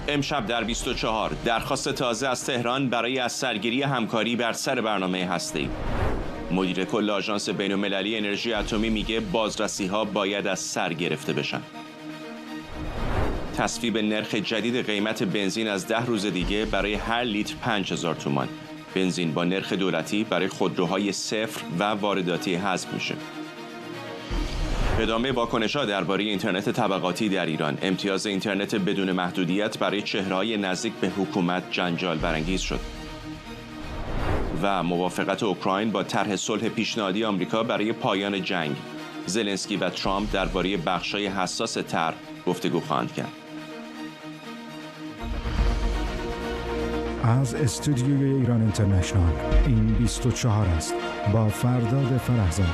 امشب در 24 درخواست تازه از تهران برای از سرگیری همکاری بر سر برنامه هسته‌ای. مدیر کل آژانس بین‌المللی انرژی اتمی میگه بازرسی‌ها باید از سر گرفته بشن. تصویب نرخ جدید قیمت بنزین از 10 روز دیگه برای هر لیتر 5000 تومان. بنزین با نرخ دولتی برای خودروهای صفر و وارداتی حذف میشه. ادامه واکنش‌ها درباره اینترنت طبقاتی در ایران. امتیاز اینترنت بدون محدودیت برای چهره‌های نزدیک به حکومت جنجال برانگیز شد. و موافقت اوکراین با طرح صلح پیشنهادی آمریکا برای پایان جنگ. زلنسکی و ترامپ درباره بخش‌های حساس طرح گفتگو خواهند کرد. از استودیوی ایران اینترنشنال این 24 است با فرداد فرهزاد.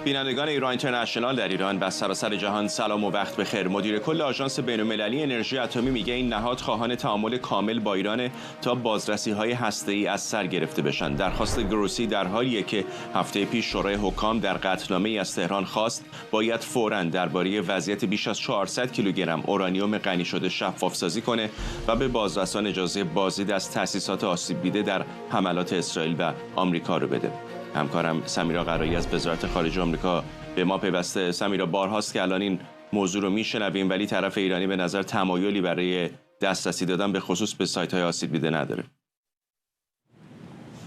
بینندگان ایران اینترنشنال در ایران و سراسر جهان سلام و وقت بخیر. مدیر کل آژانس بین‌المللی انرژی اتمی میگه این نهاد خواهان تعامل کامل با ایران تا بازرسی‌های هسته‌ای از سر گرفته بشن. درخواست گروسی در حالیه که هفته پیش شورای حکام در قطعنامه‌ای از تهران خواست باید فوراً درباره وضعیت بیش از 400 کیلوگرم اورانیوم غنی شده شفاف‌سازی کنه و به بازرسان اجازه بازدید از تأسیسات آسیب دیده در حملات اسرائیل و آمریکا رو بده. همکارم سمیرا قرایی از وزارت خارجه آمریکا به ما پیوسته. سمیرا، بارهاست که الان این موضوع رو میشنویم ولی طرف ایرانی به نظر تمایلی برای دسترسی دادن به خصوص به سایت‌های آسیب دیده نداره.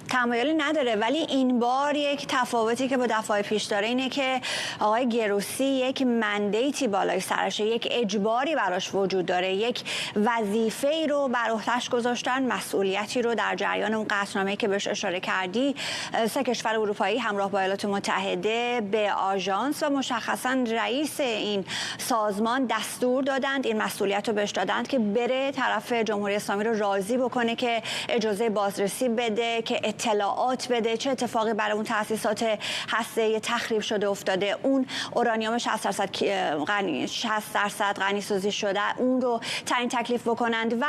تمایلی نداره، ولی این بار یک تفاوتی که با دفعه پیش داره اینه که آقای گروسی یک مندیتی بالای سرشه، یک اجباری براش وجود داره، یک وظیفه‌ای رو بر عهده‌اش گذاشتن، مسئولیتی رو در جریان اون قطعنامه‌ای که بهش اشاره کردی. 3 کشور اروپایی همراه با ایالات متحده به آژانس و مشخصاً رئیس این سازمان دستور دادند، این مسئولیت رو بهش دادند که بره طرف جمهوری اسلامی رو راضی بکنه که اجازه بازرسی بده، که اطلاعات بده چه اتفاقی برای اون تأسیسات هسته‌ای تخریب شده افتاده، اون اورانیوم 60% غنی سازی شده اون رو تعیین تکلیف بکنند و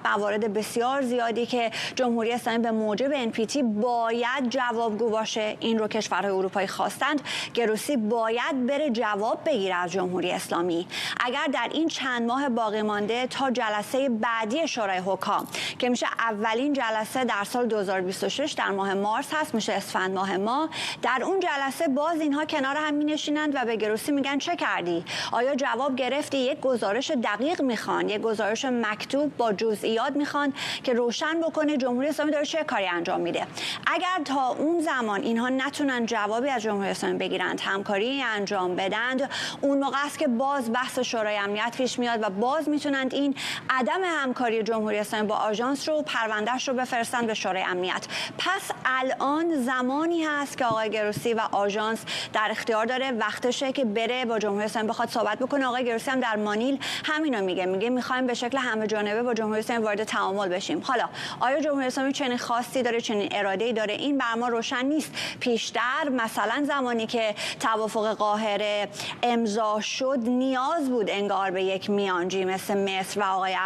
موارد بسیار زیادی که جمهوری اسلامی به موجب NPT باید جوابگو باشه. این رو کشورهای اروپایی خواستند. گروسی باید بره جواب بگیره از جمهوری اسلامی. اگر در این چند ماه باقی مانده تا جلسه بعدی شورای حکام که میشه اولین جلسه در سال 2026 در ماه مارس هست، میشه اسفند ماه ما، در اون جلسه باز اینها کنار هم می‌نشینند و به گروسی میگن چه کردی؟ آیا جواب گرفتی؟ یک گزارش دقیق میخوان، یک گزارش مکتوب با جزئیات میخوان که روشن بکنه جمهوری اسلامی داره چه کاری انجام میده. اگر تا اون زمان اینها نتونن جوابی از جمهوری اسلامی بگیرند، همکاری انجام بدند، اون موقع است که باز بحث شورای امنیت پیش میاد و باز میتونند این عدم همکاری جمهوری اسلامی با آژانس رو پروندهش رو بفرستن به شورای امنیت. پس الان زمانی هست که آقای گروسی و آژانس در اختیار داره، وقتشه که بره با جمهوری اسلامی بخواد صحبت بکنه. آقای گروسی هم در مانیل همینو میگه میخوایم به شکل همه جانبه با جمهوری اسلامی وارد تعامل بشیم. حالا آیا جمهوری اسلامی چنین خواستی داره، چنین اراده‌ای داره؟ این بر ما روشن نیست. پیشتر مثلا زمانی که توافق قاهره امضا شد نیاز بود انگار به یک میانجی مثل مصر و آقای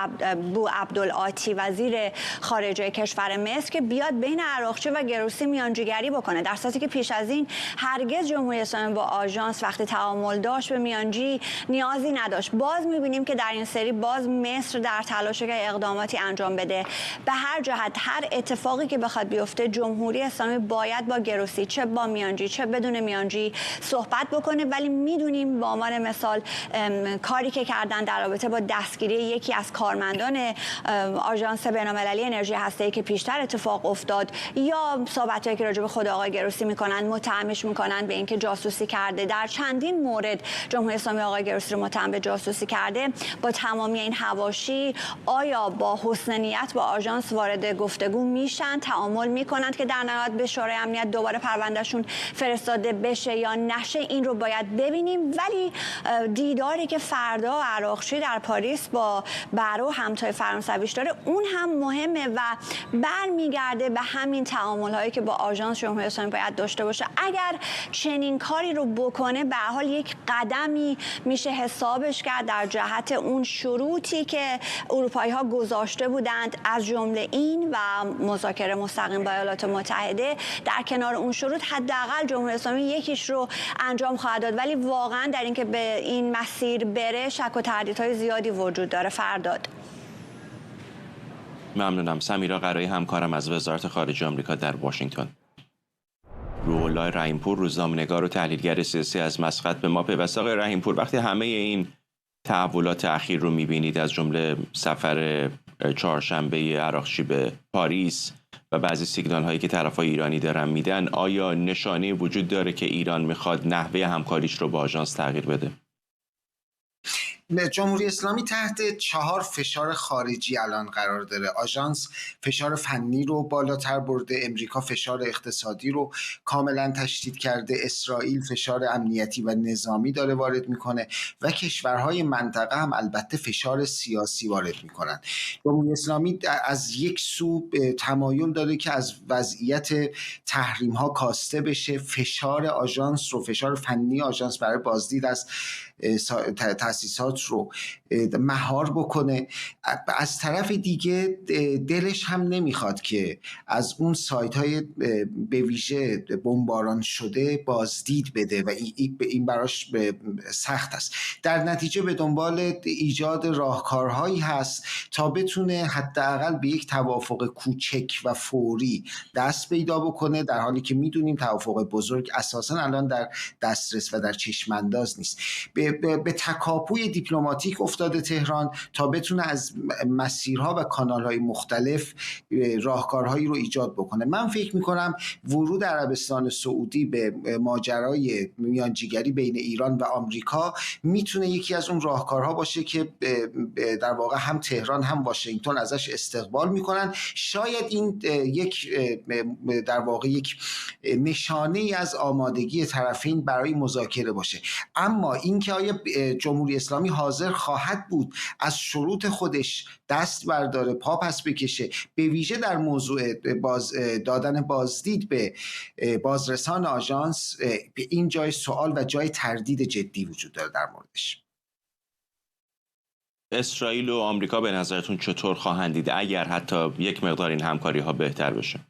بو عبدالعاطی وزیر خارجه کشور مصر که بیاد بین عراقچی و گروسی میانجیگری بکنه، در صورتی که پیش از این هرگز جمهوری اسلامی با آژانس وقتی تعامل داشت به میانجی نیازی نداشت. باز میبینیم که در این سری باز مصر در تلاشه که اقداماتی انجام بده. به هر جهت هر اتفاقی که بخواد بیفته جمهوری اسلامی باید با گروسی چه با میانجی چه بدون میانجی صحبت بکنه. ولی میدونیم به عنوان مثال کاری که کردن در رابطه با دستگیری یکی از کارمندان آژانس بین‌المللی انرژی هسته‌ای که پیشتر اتفاق افتاد، یا صحبتایی که راجع به خود آقای گروسی میکنن، متهمش میکنن به اینکه جاسوسی کرده. در چندین مورد جمهوری اسلامی آقای گروسی رو متهم به جاسوسی کرده. با تمامی این حواشی آیا با حسن نیت با آژانس وارد گفتگو میشن، تعامل میکنند که در نهایت به شورای امنیت دوباره پروندهشون فرستاده بشه یا نشه؟ این رو باید ببینیم. ولی دیداری که فردا عراقچی در پاریس با برو همتای فرانسویش داره اون هم مهمه و برمیگرده به همین تعامل‌هایی که با آژانس جمهوری اسلامی باید داشته باشه. اگر چنین کاری رو بکنه به هر حال یک قدمی میشه حسابش کرد در جهت اون شروطی که اروپایی‌ها گذاشته بودند، از جمله این و مذاکره مستقیم با ایالات متحده. در کنار اون شروط حداقل جمهوری اسلامی یکیش رو انجام خواهد داد، ولی واقعا در اینکه به این مسیر بره شک و تردیدهای زیادی وجود داره. فرداد. ممنونم. سمیرا قرایی همکارم از وزارت خارجه آمریکا در واشنگتن. روح الله رحیمپور، روزنامه‌نگار و تحلیلگر سیاسی از مسقط به ما پیوست. آقای رحیمپور، وقتی همه این تحولات اخیر رو می‌بینید، از جمله سفر چهارشنبه عراقچی به پاریس و بعضی سیگنال هایی که طرفای ایرانی دارن میدن، آیا نشانه وجود داره که ایران میخواد نحوه همکاریش رو با آژانس تغییر بده؟ جمهوری اسلامی تحت 4 فشار خارجی الان قرار داره. آژانس فشار فنی رو بالاتر برده، امریکا فشار اقتصادی رو کاملا تشدید کرده، اسرائیل فشار امنیتی و نظامی داره وارد میکنه و کشورهای منطقه هم البته فشار سیاسی وارد میکنن. جمهوری اسلامی از یک سو تمایل داره که از وضعیت تحریم ها کاسته بشه، فشار آژانس رو، فشار فنی آژانس برای بازدید از تأسیسات رو مهار بکنه. از طرف دیگه دلش هم نمیخواد که از اون سایت های به ویژه بمباران شده بازدید بده و این براش سخت است. در نتیجه به دنبال ایجاد راهکارهایی هست تا بتونه حداقل به یک توافق کوچک و فوری دست پیدا بکنه، در حالی که میدونیم توافق بزرگ اساسا الان در دسترس و در چشم انداز نیست. به تکاپوی دیپلماتیک افتاده تهران تا بتونه از مسیرها و کانالهای مختلف راهکارهایی رو ایجاد بکنه. من فکر میکنم ورود عربستان سعودی به ماجرای میانجیگری بین ایران و آمریکا میتونه یکی از اون راهکارها باشه که در واقع هم تهران هم واشنگتن ازش استقبال میکنن. شاید این در واقع یک نشانه ای از آمادگی طرفین برای مذاکره باشه. اما اینکه آیا جمهوری اسلامی حاضر خواهد بود از شروط خودش دست برداره، پا پس بکشه، به ویژه در موضوع دادن بازدید به بازرسان آژانس، به این جای سوال و جای تردید جدی وجود داره در موردش. اسرائیل و آمریکا به نظرتون چطور خواهند دید اگر حتی یک مقدار این همکاری ها بهتر بشه؟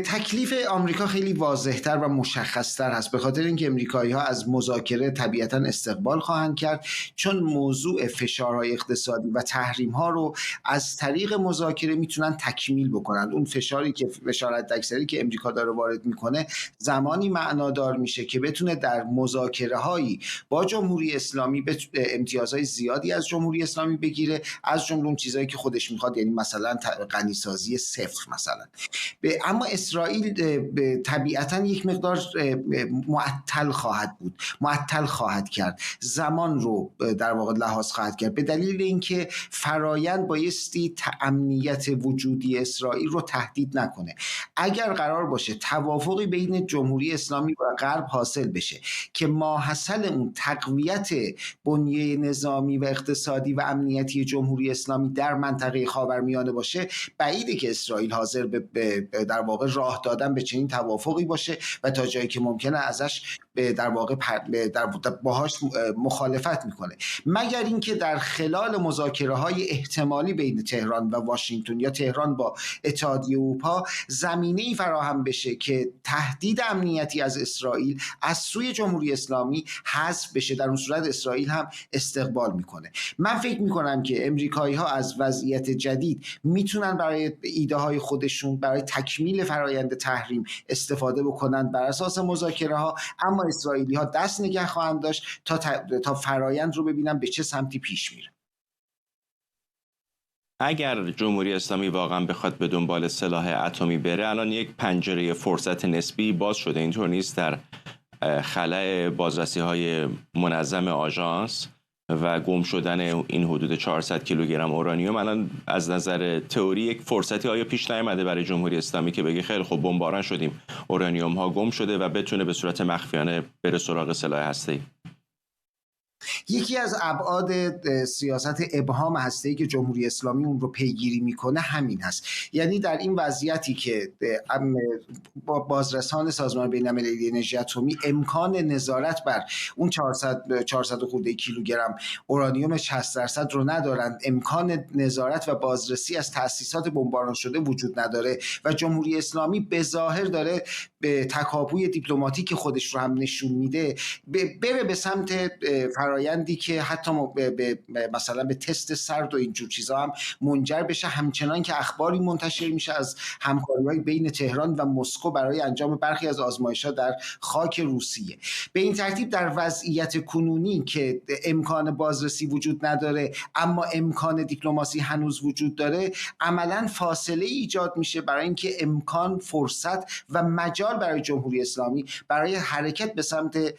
تکلیف آمریکا خیلی واضح‌تر و مشخص‌تر هست، به خاطر اینکه امریکایی‌ها از مذاکره طبیعتاً استقبال خواهند کرد، چون موضوع فشارهای اقتصادی و تحریم‌ها رو از طریق مذاکره میتونن تکمیل بکنن. اون فشاری که فشار حداکثری که امریکا داره وارد میکنه زمانی معنادار میشه که بتونه در مذاکره‌هایی با جمهوری اسلامی امتیازهای زیادی از جمهوری اسلامی بگیره، از جمله اون چیزایی که خودش میخواد، یعنی مثلا غنیسازی صفر مثلا. اما اسرائیل طبیعتاً یک مقدار معطل خواهد بود، معطل خواهد کرد، زمان رو در واقع لحاظ خواهد کرد، به دلیل اینکه فرایند بایستی امنیت وجودی اسرائیل رو تهدید نکنه. اگر قرار باشه توافقی بین جمهوری اسلامی و غرب حاصل بشه که ماحصل اون تقویت بنیه نظامی و اقتصادی و امنیتی جمهوری اسلامی در منطقه خاورمیانه باشه، بعیده که اسرائیل حاضر به در واقع راه دادن به چنین توافقی باشه و تا جایی که ممکنه ازش در واقع باهاش مخالفت میکنه، مگر اینکه در خلال مذاکره‌های احتمالی بین تهران و واشنگتن یا تهران با اتحادیه اروپا زمینه‌ای فراهم بشه که تهدید امنیتی از اسرائیل از سوی جمهوری اسلامی حذف بشه. در اون صورت اسرائیل هم استقبال میکنه. من فکر میکنم که امریکایی‌ها از وضعیت جدید میتونن برای ایده‌های خودشون، برای تکمیل فرایند تحریم استفاده بکنن بر اساس مذاکره‌ها، اما اسرائیلی‌ها دست نگه خواهند داشت تا فرایند رو ببینن به چه سمتی پیش میره. اگر جمهوری اسلامی واقعا بخواد به دنبال سلاح اتمی بره، الان یک پنجره فرصت نسبی باز شده، اینطور نیست؟ در خلأ بازرسی‌های منظم آژانس و گم شدن این حدود 400 کیلوگرم اورانیوم، الان از نظر تئوری یک فرصتی آیا پیش نیامده برای جمهوری اسلامی که بگه خیلی خب بمباران شدیم، اورانیوم ها گم شده و بتونه به صورت مخفیانه بره سراغ سلاح هسته‌ای؟ یکی از ابعاد سیاست ابهام هسته‌ای که جمهوری اسلامی اون رو پیگیری میکنه همین هست. یعنی در این وضعیتی که بازرسان سازمان بین‌المللی انرژی اتمی امکان نظارت بر اون 400 خورده کیلوگرم اورانیوم 60% رو ندارند، امکان نظارت و بازرسی از تأسیسات بمباران شده وجود نداره و جمهوری اسلامی به ظاهر داره به تکاپوی دیپلماتیک خودش رو هم نشون میده، بره به سمت فرایندی که حتی مثلا به تست سرد و اینجور چیزا هم منجر بشه، همچنان که اخباری منتشر میشه از همکاری‌های بین تهران و مسکو برای انجام برخی از آزمایش‌ها در خاک روسیه. به این ترتیب در وضعیت کنونی که امکان بازرسی وجود نداره اما امکان دیپلماسی هنوز وجود داره، عملاً فاصله ایجاد میشه برای اینکه امکان، فرصت و مجال برای جمهوری اسلامی برای حرکت به سمت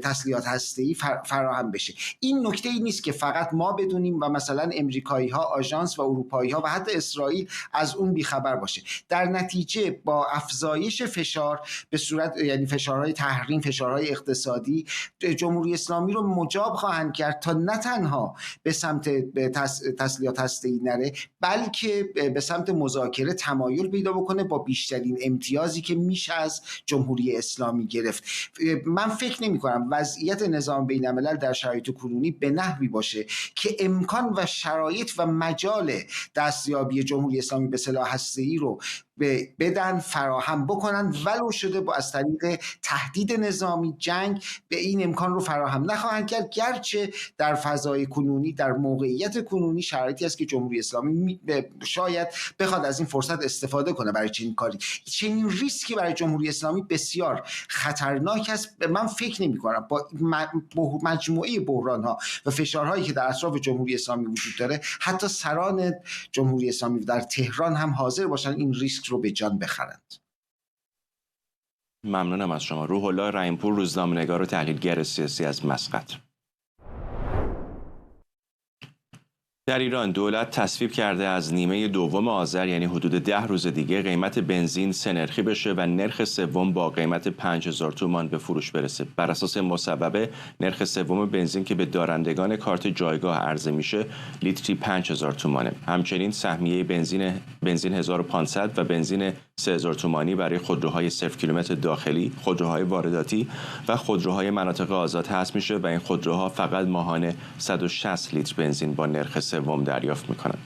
تسلیحات هسته‌ای فراهم بشه. این نکته ای نیست که فقط ما بدونیم و مثلا امریکایی‌ها، آژانس و اروپایی‌ها و حتی اسرائیل از اون بیخبر باشه. در نتیجه با افزایش فشار به صورت، یعنی فشارهای تحریم، فشارهای اقتصادی، جمهوری اسلامی رو مجاب خواهند کرد تا نه تنها به سمت تسلیحات هسته‌ای نره، بلکه به سمت مذاکره تمایل پیدا بکنه با بیشترین امتیازی که میشه از جمهوری اسلامی گرفت. من فکر نمی‌کنم وضعیت نظام بین‌الملل در شرایط کنونی به نحوی باشه که امکان و شرایط و مجال دستیابی جمهوری اسلامی به سلاح هسته‌ای رو بدن، فراهم بکنن، ولو شده با از طریق تهدید نظامی، جنگ، به این امکان رو فراهم نخواهند کرد، گرچه در فضای کنونی، در موقعیت کنونی شرایطی است که جمهوری اسلامی شاید بخواد از این فرصت استفاده کنه برای چنین کاری. چنین ریسکی برای جمهوری اسلامی بسیار خطرناک است. من فکر نمی‌کنم با مجموعه بحران‌ها و فشارهایی که در اطراف جمهوری اسلامی وجود داره، حتی سران جمهوری اسلامی در تهران هم حاضر باشن این ریسک رو به جان بخرند. ممنونم از شما. روح الله رحیم‌پور، روزنامه‌نگار و تحلیلگر سیاسی از مسقط. در ایران دولت تصویب کرده از نیمه دوم آذر، یعنی حدود 10 روز دیگه، قیمت بنزین سه‌نرخی بشه و نرخ سوم با قیمت 5000 تومان به فروش برسه. بر اساس مصوبه نرخ سوم بنزین که به دارندگان کارت جایگاه عرضه میشه لیتری 5000 تومانه. همچنین سهمیه بنزین 1500 و بنزین 3000 تومانی برای خودروهای 0 کیلومتر داخلی، خودروهای وارداتی و خودروهای مناطق آزاد حذف میشه و این خودروها فقط ماهانه 160 لیتر بنزین با نرخ سوم دریافت میکنند.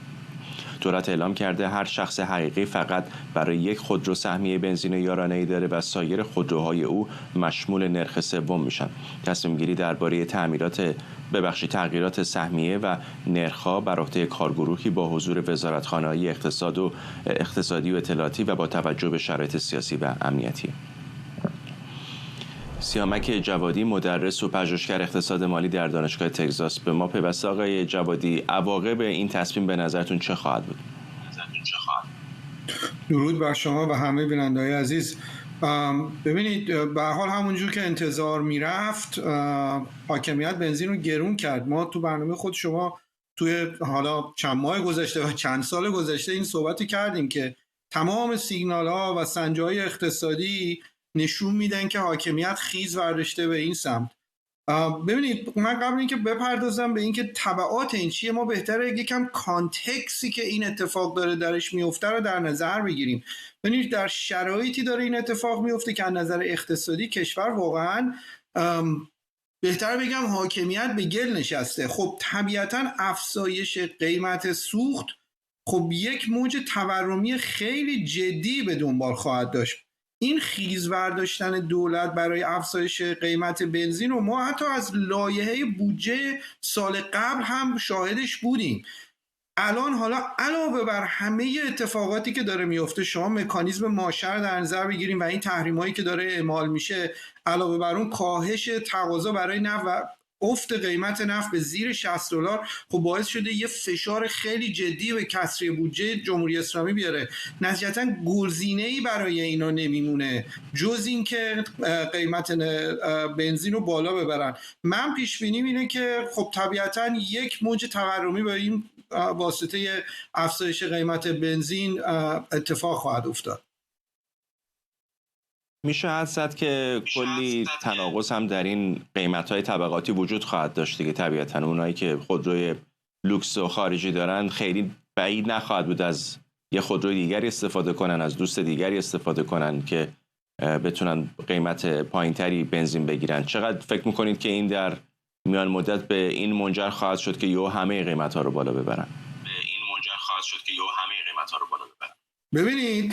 دولت اعلام کرده هر شخص حقیقی فقط برای یک خودرو سهمیه بنزین یارانه‌ای داره و سایر خودروهای او مشمول نرخ سوم میشن. تصمیم گیری درباره تغییرات سهمیه و نرخ‌ها بر عهده کارگروهی با حضور وزارتخانه‌های اقتصادی و اطلاعاتی و با توجه به شرایط سیاسی و امنیتی. سیامک جوادی، مدرس و پژوهشگر اقتصاد مالی در دانشگاه تگزاس، به ما پیوسته. آقای جوادی، عواقب این تصمیم به نظرتون چه خواهد بود؟ درود بر شما و همه بیننده‌های عزیز. ببینید، به هر حال همونجور که انتظار میرفت حاکمیت بنزین رو گرون کرد. ما تو برنامه خود شما توی حالا چند ماه گذشته و چند سال گذشته این صحبتی کردیم که تمام سیگنال‌ها و سنج‌های اقتصادی نشون میدن که حاکمیت خیز برداشته به این سمت. ببینید، من قبل اینکه بپردازم به اینکه تبعات این چیه، ما بهتره یکم کانتکسی که این اتفاق داره درش میفته رو در نظر بگیریم. ببینید، در شرایطی داره این اتفاق میفته که از نظر اقتصادی کشور واقعا بهتر بگم حاکمیت به گل نشسته. خب طبیعتا افزایش قیمت سوخت خب یک موج تورمی خیلی جدی به دنبال خواهد داشت. این خیز برداشتن دولت برای افزایش قیمت بنزین رو ما حتی از لایحه بودجه سال قبل هم شاهدش بودیم. الان حالا علاوه بر همه اتفاقاتی که داره میفته، شما مکانیزم ماشه رو در نظر بگیریم و این تحریمایی که داره اعمال میشه، علاوه بر اون کاهش تقاضا برای نفت و افت قیمت نفت به زیر $60، خب باعث شده یه فشار خیلی جدی به کسری بودجه جمهوری اسلامی بیاره. نتیجتاً گزینه‌ای برای اینا نمیمونه جز این که قیمت بنزین رو بالا ببرن. من پیش بینیم اینه که خب طبیعتاً یک موج تورمی به این واسطه افزایش قیمت بنزین اتفاق خواهد افتاد. میشه حدس زد که کلی تناقض هم در این قیمت‌های طبقاتی وجود خواهد داشت دیگه. طبیعتاً اونایی که خودروی لوکس و خارجی دارن خیلی بعید نخواهد بود از یه خودروی دیگری استفاده کنن، از دوست دیگری استفاده کنن که بتونن قیمت پایینتری بنزین بگیرن. چقدر فکر میکنید که این در میان مدت به این منجر خواهد شد که یهو همه قیمت‌ها رو بالا ببرن؟ ببینید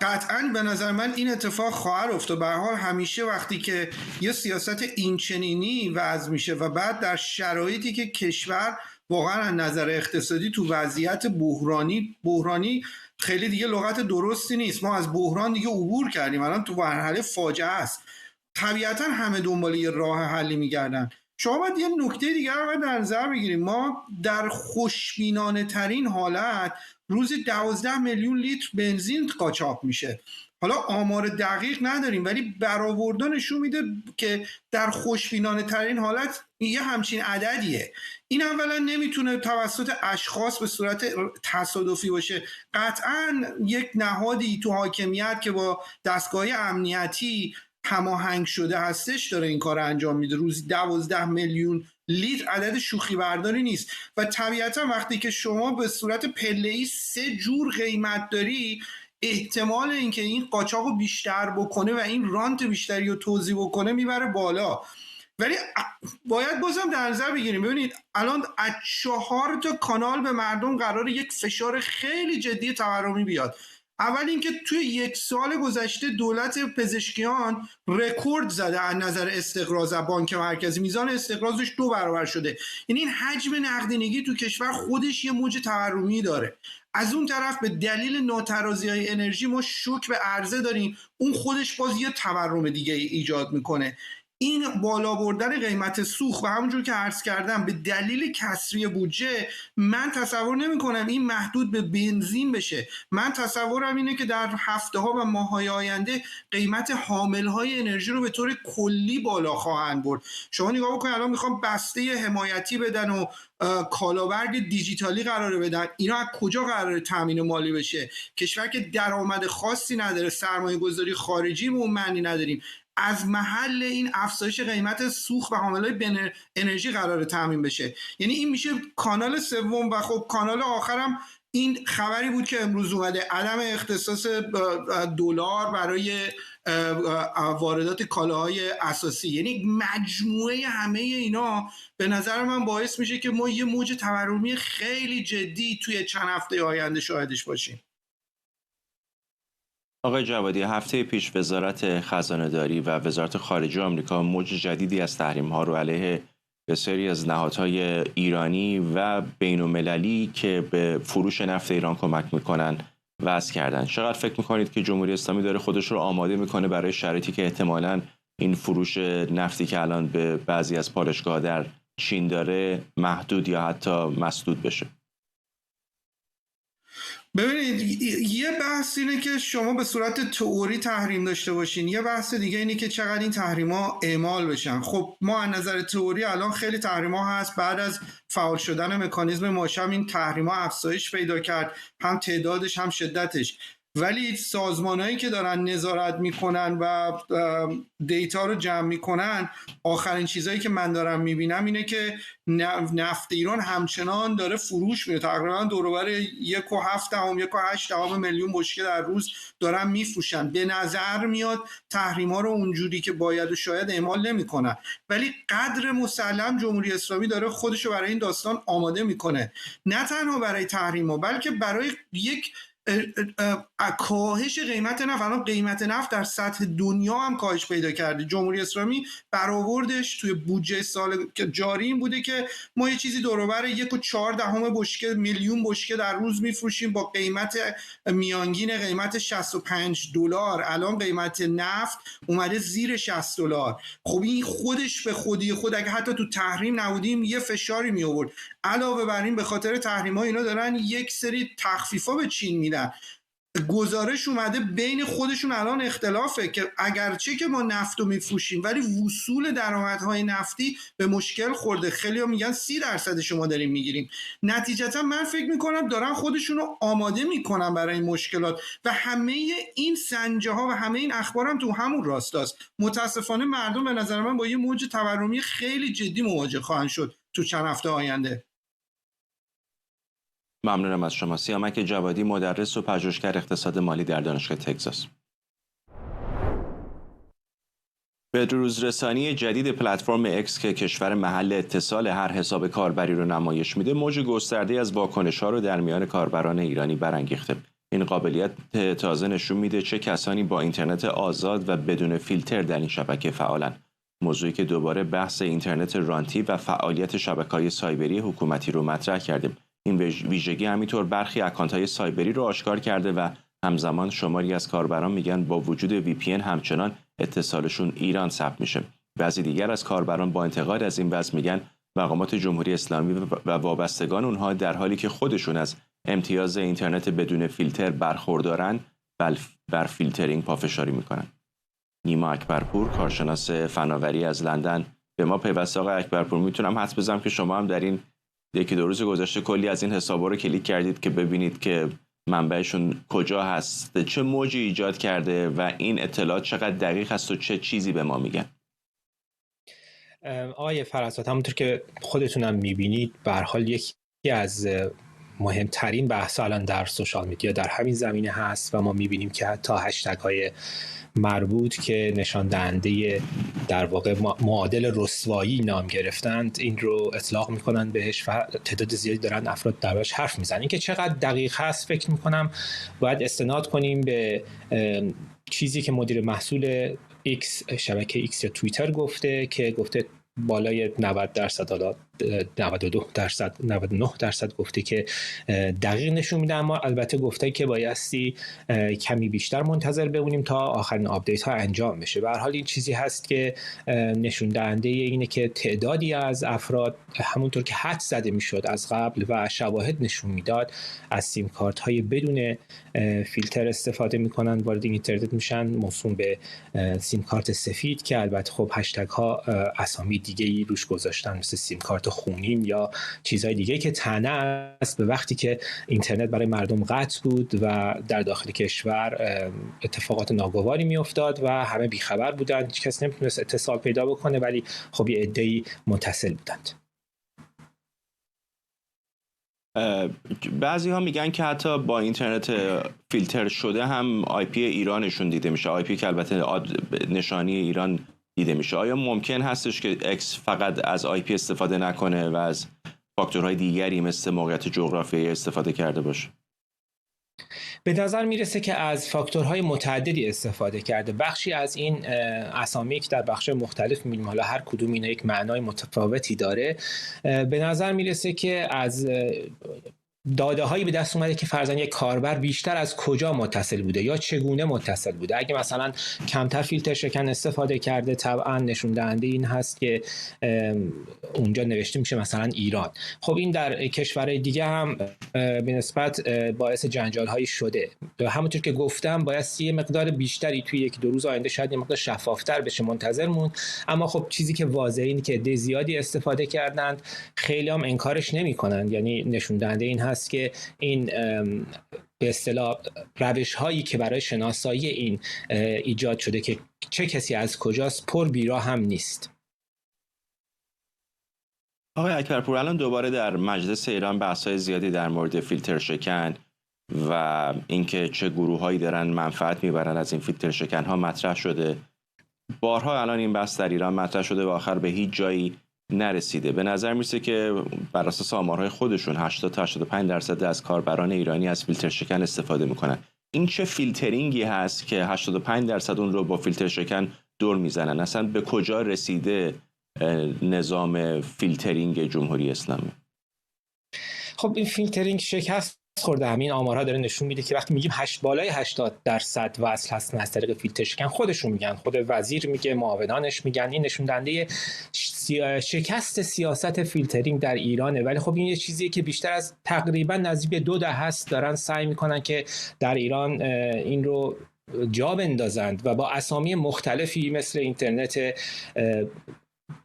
قطعاً به نظر من این اتفاق خواهد افتاد. به هر حال همیشه وقتی که یه سیاست اینچنینی وضع میشه و بعد در شرایطی که کشور واقعا از نظر اقتصادی تو وضعیت بحرانی خیلی دیگه لغت درستی نیست، ما از بحران دیگه عبور کردیم، الان تو مرحله فاجعه است، طبیعتا همه دنبال یه راه حلی میگردن. شما باید یه نکته دیگر رو در نظر بگیریم، ما در خوشبینانه ترین حالت روزی 12 میلیون لیتر بنزین قاچاق میشه. حالا آمار دقیق نداریم ولی برآوردن نشون میده که در خوشبینانه ترین حالت یه همچین عددیه. این اولا نمیتونه توسط اشخاص به صورت تصادفی باشه، قطعا یک نهادی تو حاکمیت که با دستگاه امنیتی هماهنگ شده هستش داره این کار انجام میده. روزی 12 میلیون لیتر عدد شوخی برداری نیست و طبیعتا وقتی که شما به صورت پله‌ای 3 جور قیمت داری، احتمال اینکه این قاچاق رو بیشتر بکنه و این رانت بیشتری رو توزیع بکنه میبره بالا. ولی باید بازم در نظر بگیریم، ببینید الان از 4 تا کانال به مردم قراره یک فشار خیلی جدی تورمی بیاد. اول اینکه توی 1 سال گذشته دولت پزشکیان رکورد زده از نظر استقراض از بانک مرکزی، میزان استقراضش 2 برابر شده. یعنی این حجم نقدینگی تو کشور خودش یه موج تورمی داره. از اون طرف به دلیل ناترازی‌های انرژی ما شوک به عرضه داریم، اون خودش باز یه تورم دیگه ایجاد میکنه. این بالا بردن قیمت سوخت و همونجور که عرض کردم به دلیل کسری بودجه، من تصور نمی کنم این محدود به بنزین بشه. من تصورم اینه که در هفته ها و ماه های آینده قیمت حامل های انرژی رو به طور کلی بالا خواهند برد. شما نگاه بکنید الان میخوام بسته حمایتی بدن و کالابرگ دیجیتالی قراره بدن، اینا از کجا قراره تامین مالی بشه؟ کشور که درآمد خاصی نداره، سرمایه گذاری خارجی به اون معنی نداریم، از محل این افزایش قیمت سوخت و حاملهای انرژی قراره تامین بشه. یعنی این میشه کانال سوم. و خب کانال آخرم این خبری بود که امروز اومده، عدم اختصاص دلار برای واردات کالاهای اساسی. یعنی مجموعه همه اینا به نظر من باعث میشه که ما یه موج تورمی خیلی جدی توی چند هفته آینده شاهدش باشیم. آقای جوادی، هفته پیش وزارت خزانه‌داری و وزارت خارجه آمریکا موج جدیدی از تحریم‌ها رو علیه بسیاری از نهادهای ایرانی و بین‌المللی که به فروش نفت ایران کمک میکنن وضع کردن. چقدر فکر میکنید که جمهوری اسلامی داره خودش رو آماده میکنه برای شرایطی که احتمالاً این فروش نفتی که الان به بعضی از پالایشگاه‌ها در چین داره محدود یا حتی مسدود بشه؟ ببینید یه بحث اینه که شما به صورت تئوری تحریم داشته باشین، یه بحث دیگه اینه که چقدر این تحریم‌ها اعمال بشن. خب ما از نظر تئوری الان خیلی تحریم‌ها هست، بعد از فعال شدن مکانیزم ماشام این تحریم‌ها افزایش پیدا کرد، هم تعدادش هم شدتش. ولی سازمانایی که دارن نظارت میکنن و دیتا رو جمع میکنن، آخرین چیزایی که من دارم میبینم اینه که نفت ایران همچنان داره فروش میره، تقریبا دوروبر 1.7 میلیون بشکه در روز دارن میفروشن. به نظر میاد تحریم ها رو اونجوری که باید و شاید اعمال نمیکنن، ولی قدر مسلم جمهوری اسلامی داره خودش رو برای این داستان آماده میکنه، نه تنها برای تحریم ها بلکه برای یک کاهش قیمت نفت. الان قیمت نفت در سطح دنیا هم کاهش پیدا کرده. جمهوری اسلامی برآوردش توی بودجه سال جاری این بوده که ما یه چیزی دوروبر 1.4 میلیون بشکه در روز میفروشیم با قیمت میانگین قیمت $65. الان قیمت نفت اومده زیر $60. خب این خودش به خودی خود اگه حتی تو تحریم نبودیم یه فشاری می آورد. علاوه بر این به خاطر تحریم ها اینا دارن یک سری تخفیفا به چین میدن. گزارش اومده بین خودشون الان اختلافه که اگرچه که ما نفت رو میفروشیم ولی وصول درآمدهای نفتی به مشکل خورده. خیلی‌ها میگن 30% شما داریم میگیریم. نتیجتا من فکر میکنم دارن خودشون رو آماده میکنن برای این مشکلات و همه این سنجه ها و همه این اخبار هم تو همون راستاست. متاسفانه مردم به نظر من با یه موج تورمی خیلی جدی مواجه خواهند شد تو چند هفته آینده. ممنونم از شما. سیامک جوادی، مدرس و پژوهشگر اقتصاد مالی در دانشگاه تگزاس. بدروزرسانی جدید پلتفرم اکس که کشور محل اتصال هر حساب کاربری رو نمایش میده، موج گسترده از واکنش‌ها رو در میان کاربران ایرانی برانگیخته. این قابلیت تازه نشون میده چه کسانی با اینترنت آزاد و بدون فیلتر در این شبکه فعالن. موضوعی که دوباره بحث اینترنت رانتی و فعالیت شبکه‌های سایبری حکومتی رو مطرح کردیم. این ویژگی همینطور برخی اکانت‌های سایبری رو آشکار کرده و همزمان شماری از کاربران میگن با وجود VPN همچنان اتصالشون ایران ثبت میشه. بعضی دیگر از کاربران با انتقاد از این وضع میگن مقامات جمهوری اسلامی و وابستگان اونها در حالی که خودشون از امتیاز اینترنت بدون فیلتر برخوردارن بر فیلترینگ پافشاری میکنن. نیما اکبرپور، کارشناس فناوری از لندن، به ما پیوسته. آقای اکبرپور، میتونم حدس بزنم که شما هم در این یکی دو روز گذشته کلی از این حسابا رو کلیک کردید که ببینید که منبعشون کجا هست، چه موجی ایجاد کرده و این اطلاعات چقدر دقیق هست و چه چیزی به ما میگن. آقای فرزاد، همونطور که خودتونم میبینید به هر حال یکی از مهمترین بحث الان در سوشال میدیا در همین زمینه هست و ما میبینیم که حتی هشتگ های مربوط که نشان دهنده در واقع معادل رسوایی نام گرفتند این رو اطلاق میکنن بهش و تعداد زیادی دارن افراد دربارش حرف میزنن. این که چقدر دقیق هست فکر میکنم باید استناد کنیم به چیزی که مدیر محصول X، شبکه X یا توییتر گفته که گفته بالای 90%، حالا 99% گفته که دقیق نشون میده، اما البته گفته که بایستی کمی بیشتر منتظر بمونیم تا آخرین آپدیت ها انجام بشه. به هر حال این چیزی هست که نشون دهنده اینه که تعدادی از افراد همونطور که حد زده میشد از قبل و شواهد نشون میداد از سیم کارت های بدون فیلتر استفاده میکنن، وارد اینترنت میشن، موسوم به سیم کارت سفید که البته خب هشتگ ها اسامی دیگه‌ای روش گذاشتن مثل سیم کارت خونین یا چیزهای دیگه که طعنه است به وقتی که اینترنت برای مردم قطع بود و در داخل کشور اتفاقات ناگواری میافتاد و همه بیخبر بودند، هیچ کس نمیتونست اتصال پیدا بکنه، ولی خب یه عده‌ای متصل بودند. بعضی ها میگن که حتی با اینترنت فیلتر شده هم IP ایرانشون دیده میشه، IP که البته نشانی ایران دیده میشه. آیا ممکن هستش که اکس فقط از IP استفاده نکنه و از فاکتورهای دیگری مثل موقعیت جغرافیایی استفاده کرده باشه؟ به نظر میرسه که از فاکتورهای متعددی استفاده کرده. بخشی از این اسامی که در بخش مختلف می‌بینیم، حالا هر کدوم اینا یک معنای متفاوتی داره، به نظر میرسه که از داده هایی به دست اومده که فرضاً یک کاربر بیشتر از کجا متصل بوده یا چگونه متصل بوده. اگه مثلا کمتر فیلتر شکن استفاده کرده، طبعا نشون دهنده این هست که اونجا نوشته میشه مثلا ایران. خب این در کشورهای دیگه هم به نسبت باعث جنجال هایی شده. همونطور که گفتم باید یه مقدار بیشتری توی یک دو روز آینده شاید یه مقدار شفافتر بشه، منتظر موند. اما خب چیزی که واضحه اینه که عده زیادی استفاده کردند، خیلی هم انکارش نمی‌کنند. یعنی نشون دهنده این هست که این به اصطلاح روش هایی که برای شناسایی این ایجاد شده که چه کسی از کجاست پر بیراه هم نیست. آقای اکبرپور، الان دوباره در مجلس ایران بحث‌های زیادی در مورد فیلتر شکن و اینکه چه گروه‌هایی دارن منفعت میبرن از این فیلتر شکن ها مطرح شده. بارها الان این بحث در ایران مطرح شده و آخر به هیچ جایی نرسیده. به نظر میرسه که بر اساس آمارهای خودشون 80 تا 85% از کاربران ایرانی از فیلتر شکن استفاده میکنن. این چه فیلترینگی هست که 85% اون رو با فیلتر شکن دور میزنن؟ اصلا به کجا رسیده نظام فیلترینگ جمهوری اسلامی؟ خب این فیلترینگ شکست خورده. همین آمارها داره نشون میده که وقتی میگیم بالای 80% وصل هستن از طریق فیلتر شکن، خودشون میگن، خود وزیر میگه، معاونانش میگن، این نشون دهنده شکست سیاست فیلترینگ در ایرانه. ولی خب این یه چیزیه که بیشتر از تقریبا نزدیک به 2 دهه است دارن سعی میکنن که در ایران این رو جا بندازند و با اسامی مختلفی مثل اینترنت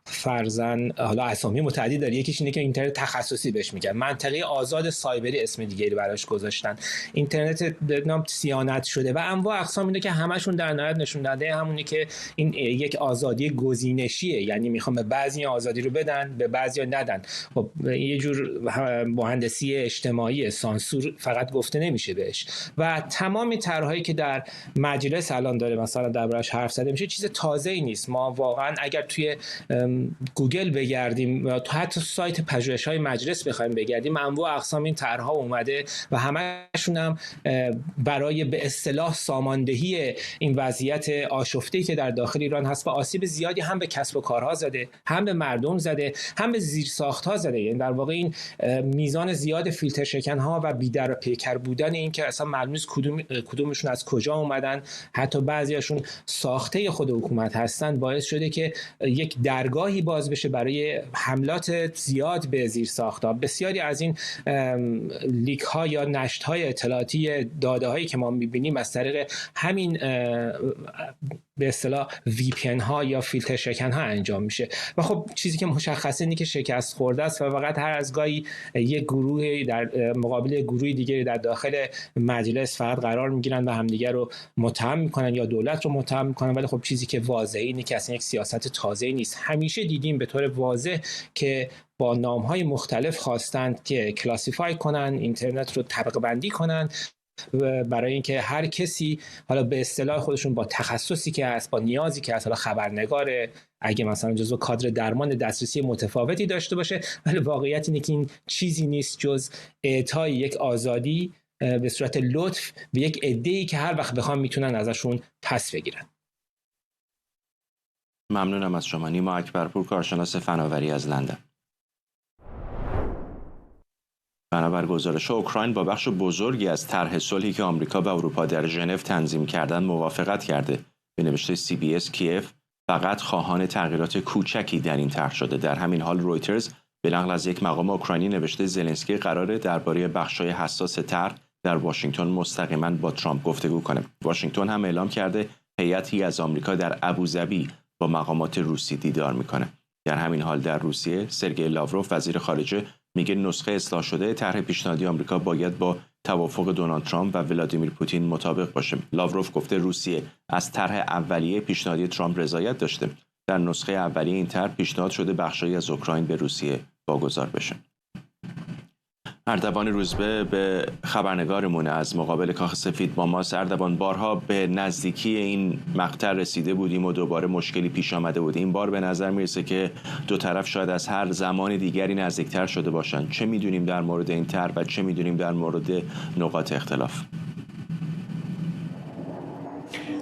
فرزن، حالا اسامی متعددی داره، یکیش اینه که اینترنت تخصصی بهش میگن، منطقه آزاد سایبری اسم دیگری براش گذاشتن، اینترنت نام صیانت شده و انواع اقسام اینه که همشون در نهایت نشون داده همونی که این یک آزادی گزینشیه، یعنی میخوام به بعضی آزادی رو بدن به بعضی ندن. خب یه جور مهندسی اجتماعی، سانسور فقط گفته نمیشه بهش. و تمام طرحهایی که در مجلس الان داره مثلا دربارش حرف زده میشه چیز تازه‌ای نیست. ما واقعا اگر توی گوگل بگردیم و حتی سایت پژوهش‌های مجلس بخوایم بگردیم، انواع اقسام این طرح‌ها اومده و همشون هم برای به اصطلاح ساماندهی این وضعیت آشفته‌ای که در داخل ایران هست و آسیب زیادی هم به کسب و کارها زده، هم به مردم زده، هم به زیرساخت‌ها زده. یعنی در واقع این میزان زیاد فیلتر شکن‌ها و بی‌در و پیکر بودن این که اصلا معلوم نیست کدومشون از کجا اومدن، حتی بعضیاشون ساخته خود حکومت هستن، باعث شده که یک درگاهی باز بشه برای حملات زیاد به زیرساخت‌ها. بسیاری از این لیک ها یا نشت های اطلاعاتی داده هایی که ما میبینیم از طریق همین به اصطلاح VPN ها یا فیلتر شکن ها انجام میشه و خب چیزی که مشخصه اینه که شکست خورده است و فقط هر از گاهی یک گروه در مقابل گروهی دیگری در داخل مجلس فقط قرار میگیرن و همدیگر رو متهم میکنن یا دولت رو متهم میکنن. ولی خب چیزی که واضحه اینه که اصلا یک سیاست تازه‌ای نیست. همیشه دیدیم به طور واضح که با نام‌های مختلف خواستند که کلاسیفای کنن، اینترنت رو طبقه بندی کنن برای اینکه هر کسی حالا به اصطلاح خودشون با تخصصی که هست، با نیازی که هست، حالا خبرنگاره، اگه مثلا جزو کادر درمان دسترسی متفاوتی داشته باشه. ولی واقعیت اینه که این چیزی نیست جز اعطای یک آزادی به صورت لطف به یک عده‌ای که هر وقت بخوام میتونن ازشون پس بگیرن. ممنونم از شما. نیما اکبرپور، کارشناس فناوری از لندن. بنابر گزارش اوکراین با بخش بزرگی از طرح صلحی که آمریکا و اروپا در ژنو تنظیم کردند موافقت کرده. به نوشته CBS کیف فقط خواهان تغییرات کوچکی در این طرح شده. در همین حال رویترز به نقل از یک مقام اوکراینی نوشته زلنسکی قراره درباره بخش‌های حساس طرح در واشنگتن مستقیما با ترامپ گفتگو کنه. واشنگتن هم اعلام کرده هیئتی از آمریکا در ابوظبی با مقامات روسی دیدار میکنه. در همین حال در روسیه سرگئی لاوروف وزیر خارجه میگه نسخه اصلاح شده طرح پیشنهادی آمریکا باید با توافق دونالد ترامپ و ولادیمیر پوتین مطابق باشه. لاوروف گفته روسیه از طرح اولیه پیشنهادی ترامپ رضایت داشته. در نسخه اولیه این طرح پیشنهاد شده بخشایی از اوکراین به روسیه واگذار بشه. اردوان روزبه به خبرنگارمون از مقابل کاخ سفید با ماست. اردوان، بارها به نزدیکی این مقطع رسیده بودیم و دوباره مشکلی پیش آمده بود. این بار به نظر میرسه که دو طرف شاید از هر زمان دیگری نزدیکتر شده باشن. چه میدونیم در مورد این طرح و چه میدونیم در مورد نقاط اختلاف؟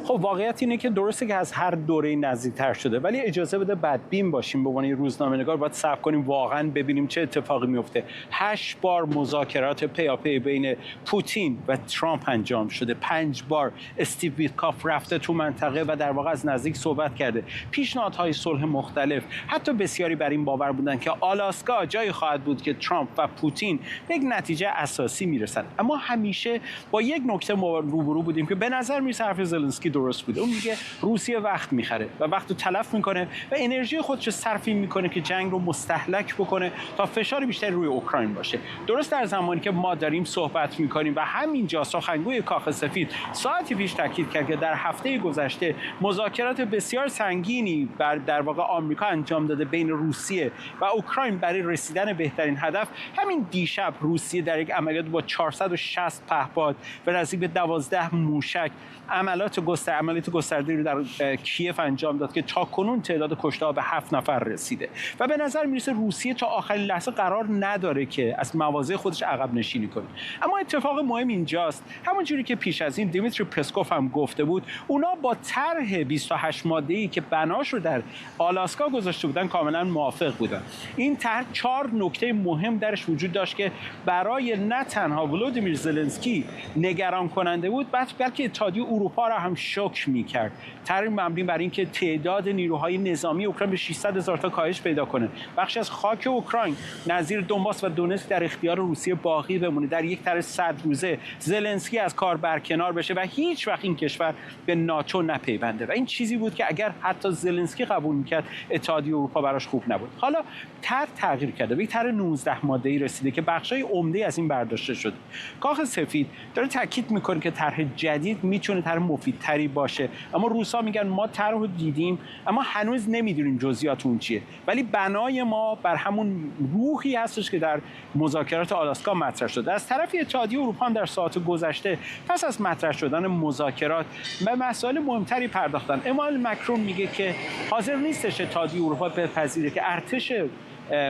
خب واقعیت اینه که درسته که از هر دوره نزدیکتر شده، ولی اجازه بده بدبین باشیم به عنوان روزنامه‌نگار، باید صبر کنیم واقعا ببینیم چه اتفاقی میفته. 8 بار مذاکرات پیاپی بین پوتین و ترامپ انجام شده. 5 بار استیو ویتکاف رفته تو منطقه و در واقع از نزدیک صحبت کرده. پیشنهادهای صلح مختلف، حتی بسیاری بر این باور بودن که آلاسکا جایی خواهد بود که ترامپ و پوتین به یک نتیجه اساسی میرسن. اما همیشه با یک نکته روبرو بودیم که به نظر میرسه حرف زلنسکی درست بوده. اون میگه روسیه وقت میخره و وقت رو تلف میکنه و انرژی خودش رو صرف این میکنه که جنگ رو مستهلک بکنه تا فشار بیشتر روی اوکراین باشه. درست در زمانی که ما داریم صحبت میکنیم و همینجا سخنگوی کاخ سفید ساعتی پیش تاکید کرد که در هفته گذشته مذاکرات بسیار سنگینی در واقع آمریکا انجام داده بین روسیه و اوکراین برای رسیدن بهترین هدف. همین دیشب روسیه در یک عملیات با 460 پهپاد و نزدیک به 12 موشک عملیات گسترده عملیات گسترده رو در کیف انجام داد که تاکنون تعداد کشته‌ها به 7 نفر رسیده و به نظر میرسه روسیه تا آخرین لحظه قرار نداره که از مواضع خودش عقب نشینی کنه. اما اتفاق مهم اینجاست، همونجوری که پیش از این دیمیتری پسکوف هم گفته بود، اونا با طرح 28 ماده‌ای که بناش رو در آلاسکا گذاشته بودن کاملا موافق بودن. این طرح 4 نکته مهم درش وجود داشت که برای نه تنها ولودیمیر زلنسکی نگران کننده بود، بلکه اتحادیه اروپا را هم شوک می‌کرد. طرح مبنی بر اینکه تعداد نیروهای نظامی اوکراین به 600,000 تا کاهش پیدا کنه، بخشی از خاک اوکراین نظیر دونباس و دونتسک در اختیار روسیه باقی بمونه، در یک طرح 100 روزه زلنسکی از کار برکنار بشه و هیچ وقت این کشور به ناتو نپیونده. و این چیزی بود که اگر حتی زلنسکی قبول می‌کرد اتحادیه اروپا براش خوب نبود. حالا طرح تغییر کرده، به طرح 19 ماده‌ای رسیده که بخشای عمده از این برداشته شده. کاخ سفید داره تاکید میکنه که طرح جدید میتونه طرح مفیدتری باشه، اما روسا میگن ما طرح رو دیدیم اما هنوز نمیدونیم جزئیات اون چیه، ولی بنای ما بر همون روحی هستش که در مذاکرات آلاسکا مطرح شده. از طرف اتحادیه اروپا هم در ساعات گذشته پس از مطرح شدن مذاکرات به مسائل مهمتری پرداختن. امانوئل مکرون میگه که حاضر نیستش اتحادیه اروپا بپذیره که ارتش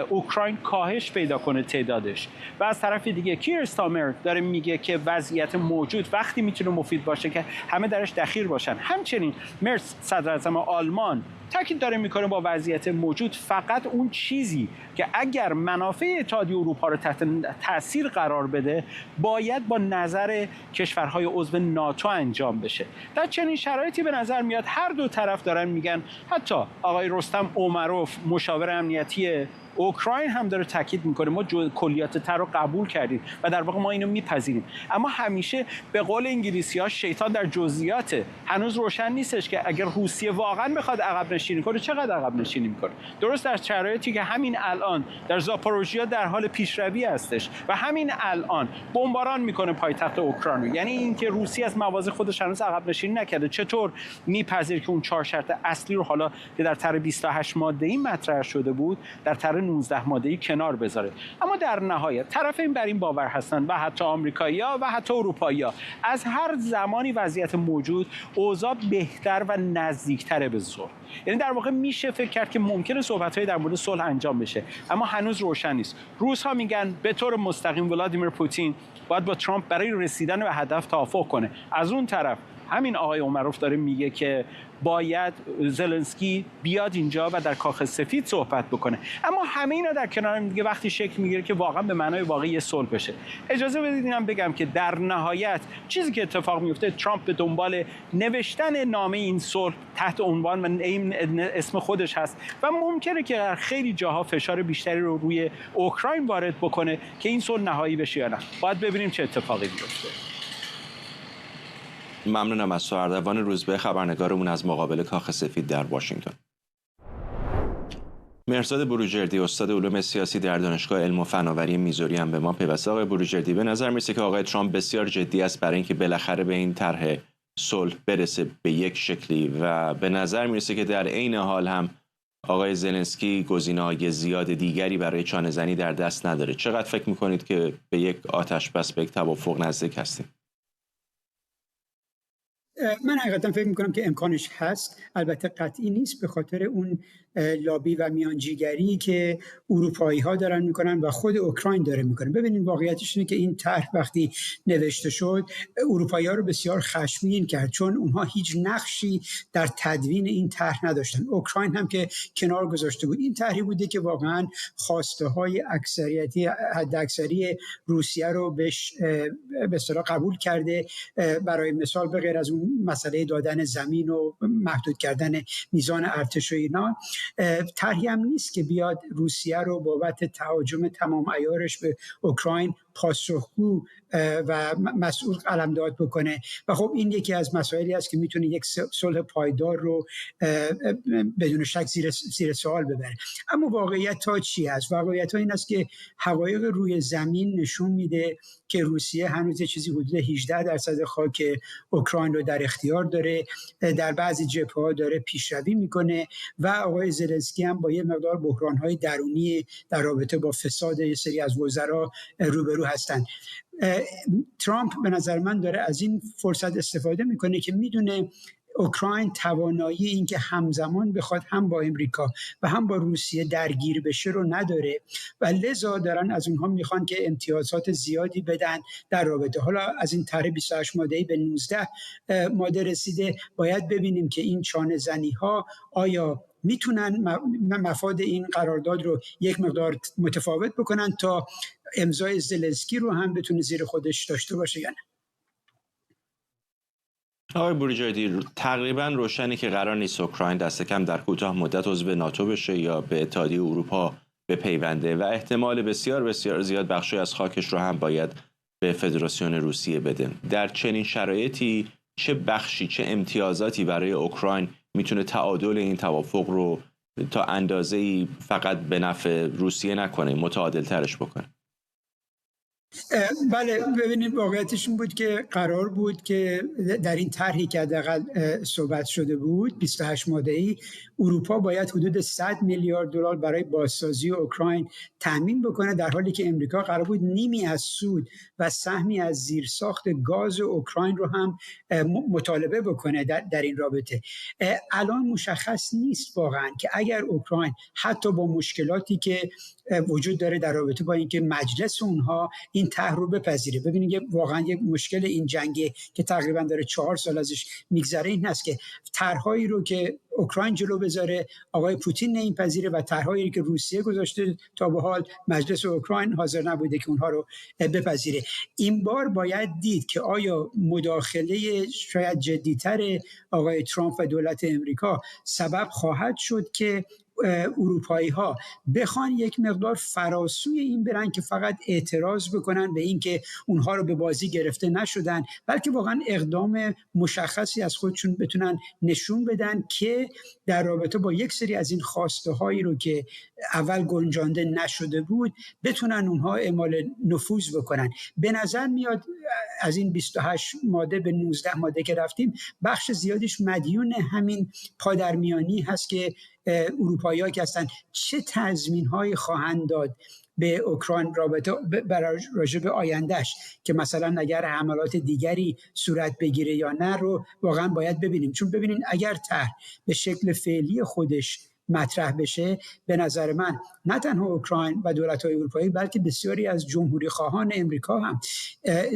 اوکراین کاهش پیدا کنه تعدادش، و از طرف دیگه کیر استامر داره میگه که وضعیت موجود وقتی میتونه مفید باشه که همه درش دخیل باشن. همچنین مرس صدراعظم آلمان تاکید داره میکنه با وضعیت موجود فقط اون چیزی که اگر منافع اتحادیه اروپا رو تحت تاثیر قرار بده باید با نظر کشورهای عضو ناتو انجام بشه. در چنین شرایطی به نظر میاد هر دو طرف دارن میگن، حتی آقای رستم اومروف مشاور امنیتی اوکراین هم داره تاکید میکنه ما کلیات طرح رو قبول کردیم و در واقع ما اینو میپذیریم، اما همیشه به قول انگلیسی‌ها شیطان در جزئیاته. هنوز روشن نیستش که اگر روسیه واقعا بخواد عقب نشینی کنه چقدر عقب نشینی میکنه. درست در شرایطی که همین الان در زاپاروژیا در حال پیشروی هستش و همین الان بمباران میکنه پایتخت اوکراین رو، یعنی اینکه روسیه از مواضع خودش هنوز عقب نشینی نکرده، چطور میپذیره که اون 4 شرط اصلی رو حالا که در طرح 28 ماده‌ای مطرح شده بود در طرح 19 ماده‌ای کنار بذاره؟ اما در نهایت طرفین بر این باور هستن و حتی آمریکایی‌ها و حتی اروپایی‌ها از هر زمانی وضعیت موجود اوضاع بهتر و نزدیکتر به صلح. یعنی در واقع میشه فکر کرد که ممکنه صحبت‌های در مورد صلح انجام بشه، اما هنوز روشن نیست. روس‌ها میگن به طور مستقیم ولادیمیر پوتین باید با ترامپ برای رسیدن به هدف توافق کنه. از اون طرف همین آقای اومروف داره میگه که باید زلنسکی بیاد اینجا و در کاخ سفید صحبت بکنه. اما همه اینا در کنار هم دیگه وقتی شکل میگیره که واقعا به معنای واقعی صلح بشه. اجازه بدید اینم بگم که در نهایت چیزی که اتفاق میفته، ترامپ به دنبال نوشتن نامه این صلح تحت عنوان و اسم خودش هست و ممکنه که در خیلی جاها فشار بیشتری رو روی اوکراین وارد بکنه که این صلح نهایی بشه یا نه. باید ببینیم چه اتفاقی میفته. ممنونم از سهردوان روزبه، خبرنگارمون از مقابل کاخ سفید در واشنگتن. مهرزاد بروجردی، استاد علوم سیاسی در دانشگاه علم و فناوری میزوری هم به ما پیوسته. آقای بروجردی، به نظر میرسه که آقای ترامپ بسیار جدی است برای اینکه بالاخره به این طرح صلح برسه به یک شکلی و به نظر میرسه که در عین حال هم آقای زلنسکی گزینه‌های زیاد دیگری برای چانه‌زنی در دست نداره. چقدر فکر میکنید که به یک آتش بس، به یک توافق نزدیک هستیم؟ من حقیقتا فکر میکنم که امکانش هست، البته قطعی نیست به خاطر اون لابی و میانجیگری که اروپایی ها دارن میکنن و خود اوکراین داره میکنه. ببینید واقعیتش اینه که این طرح وقتی نوشته شد اروپایی ها رو بسیار خشمگین کرد، چون اونها هیچ نقشی در تدوین این طرح نداشتن. اوکراین هم که کنار گذاشته بود. این طرحی بوده که واقعا خواسته های حداکثری روسیه رو به اصطلاح قبول کرده. برای مثال به غیر از اون مسئله دادن زمین و محدود کردن میزان ارتش و اینا، طرحی هم نیست که بیاد روسیه رو بابت تهاجم تمام عیارش به اوکراین پاسخگو و مسئول قلمداد بکنه. و خب این یکی از مسائلی است که میتونه یک صلح پایدار رو بدون شک زیر سوال ببره. اما واقعیت تا چی است؟ واقعیت این است که حقایق روی زمین نشون میده که روسیه هنوز چیزی حدود 18% خاک اوکراین رو در اختیار داره، در بعضی جبهه‌ها داره پیشروی میکنه و آقای زلنسکی هم با یه مقدار بحران‌های درونی در رابطه با فساد یه سری از وزرا روبرو هستن. ترامپ به نظر من داره از این فرصت استفاده میکنه که میدونه اوکراین توانایی این که همزمان بخواد هم با امریکا و هم با روسیه درگیر بشه رو نداره و لذا دارن از اونها میخوان که امتیازات زیادی بدن در رابطه. حالا از این طرح 28 ماده‌ای به 19 ماده رسیده. باید ببینیم که این چانه زنی ها آیا میتونن مفاد این قرارداد رو یک مقدار متفاوت بکنن تا امضای زلنسکی رو هم بتونه زیر خودش داشته باشه یا نه. آقای بروجردی، تقریبا روشنه که قرار نیست اوکراین دست کم در کوتاه مدت عضو ناتو بشه یا به اتحادیه اروپا بپیونده و احتمال بسیار بسیار زیاد بخشی از خاکش رو هم باید به فدراسیون روسیه بده. در چنین شرایطی چه بخشی، چه امتیازاتی برای اوکراین میتونه تعادل این توافق رو تا اندازه‌ای فقط به نفع روسیه نکنه، متعادل ترش بکنه؟ بله، ببینید واقعیتش این بود که قرار بود که در این طرحی که حداقل صحبت شده بود 28 ماده‌ای، اروپا باید حدود 100 میلیارد دلار برای بازسازی اوکراین تامین بکنه، در حالی که امریکا قرار بود نیمی از سود و سهمی از زیرساخت گاز اوکراین رو هم مطالبه بکنه در این رابطه. الان مشخص نیست واقعا که اگر اوکراین حتی با مشکلاتی که وجود داره در رابطه با اینکه مجلس اونها این طرح رو بپذیره. ببینید واقعا یک مشکل این جنگه که تقریبا داره 4 سال ازش میگذره این هست که طرحهایی رو که اوکراین جلو بذاره آقای پوتین نمیپذیره و طرحهایی که روسیه گذاشته تا به حال مجلس اوکراین حاضر نبوده که اونها رو بپذیره. این بار باید دید که آیا مداخله شاید جدی‌تر آقای ترامپ و دولت امریکا سبب خواهد شد که اروپایی ها بخوان یک مقدار فراسوی این برن که فقط اعتراض بکنن به این که اونها رو به بازی گرفته نشدن، بلکه واقعا اقدام مشخصی از خودشون بتونن نشون بدن که در رابطه با یک سری از این خواسته هایی رو که اول گنجانده نشده بود بتونن اونها اعمال نفوذ بکنن. به نظر میاد از این 28 ماده به 19 ماده که رفتیم بخش زیادش مدیون همین پادرمیانی هست که اروپایی‌ها که هستن چه تضمین‌هایی خواهند داد به اوکراین رابطه راجع به آیندهش، که مثلا اگر حملات دیگری صورت بگیره یا نه رو واقعا باید ببینیم. چون ببینین اگر طرح به شکل فعلی خودش مطرح بشه، به نظر من نه تنها اوکراین و دولت‌های اروپایی بلکه بسیاری از جمهوری خواهان امریکا هم